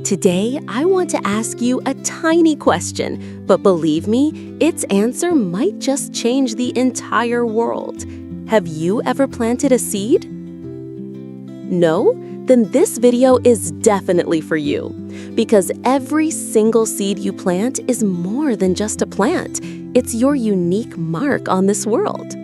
Today, I want to ask you a tiny question, but believe me, its answer might just change the entire world. Have you ever planted a seed? No? Then this video is definitely for you. Because every single seed you plant is more than just a plant. It's your unique mark on this world.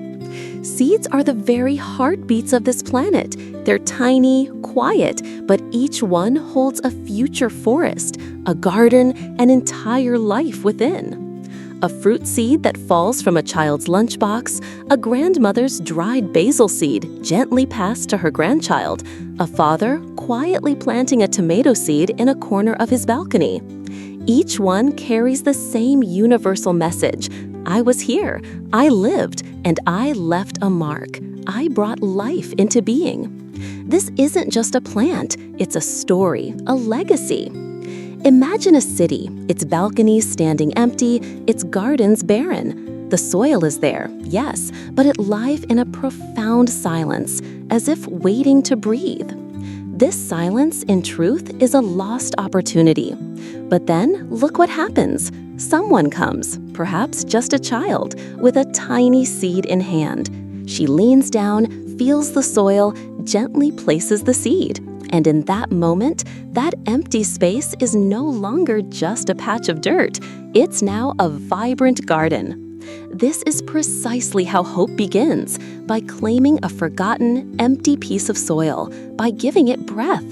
Seeds are the very heartbeats of this planet. They're tiny, quiet, but each one holds a future forest, a garden, an entire life within. A fruit seed that falls from a child's lunchbox, a grandmother's dried basil seed gently passed to her grandchild, a father quietly planting a tomato seed in a corner of his balcony. Each one carries the same universal message. I was here, I lived, and I left a mark. I brought life into being. This isn't just a plant, it's a story, a legacy. Imagine a city, its balconies standing empty, its gardens barren. The soil is there, yes, but it lies in a profound silence, as if waiting to breathe. This silence, in truth, is a lost opportunity. But then, look what happens. Someone comes, perhaps just a child, with a tiny seed in hand. She leans down, feels the soil, gently places the seed. And in that moment, that empty space is no longer just a patch of dirt. It's now a vibrant garden. This is precisely how hope begins, by claiming a forgotten, empty piece of soil, by giving it breath.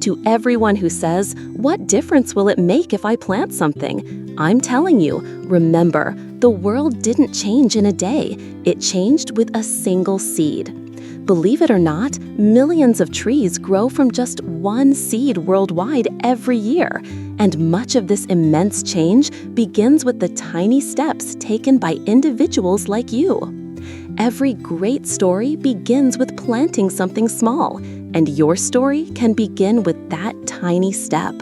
To everyone who says, "What difference will it make if I plant something?" I'm telling you, remember, the world didn't change in a day. It changed with a single seed. Believe it or not, millions of trees grow from just one seed worldwide every year. And much of this immense change begins with the tiny steps taken by individuals like you. Every great story begins with planting something small, and your story can begin with that tiny step.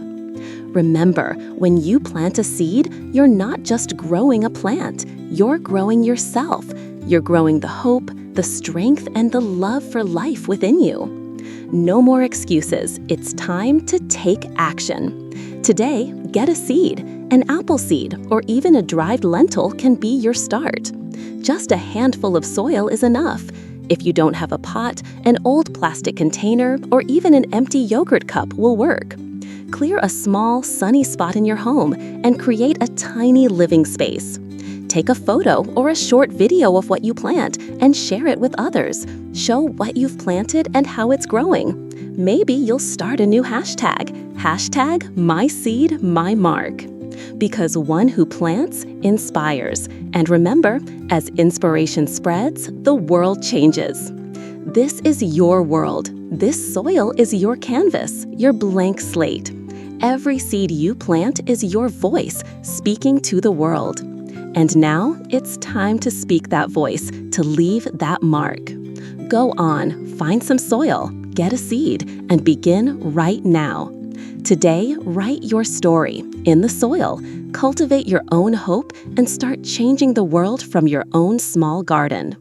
Remember, when you plant a seed, you're not just growing a plant, you're growing yourself. You're growing the hope, the strength, and the love for life within you. No more excuses. It's time to take action. Today, get a seed. An apple seed or even a dried lentil can be your start. Just a handful of soil is enough. If you don't have a pot, an old plastic container or even an empty yogurt cup will work. Clear a small, sunny spot in your home and create a tiny living space. Take a photo or a short video of what you plant and share it with others. Show what you've planted and how it's growing. Maybe you'll start a new hashtag. #MySeedMyMark. Because one who plants inspires. And remember, as inspiration spreads, the world changes. This is your world. This soil is your canvas, your blank slate. Every seed you plant is your voice speaking to the world. And now it's time to speak that voice, to leave that mark. Go on, find some soil, get a seed, and begin right now. Today, write your story in the soil, cultivate your own hope, and start changing the world from your own small garden.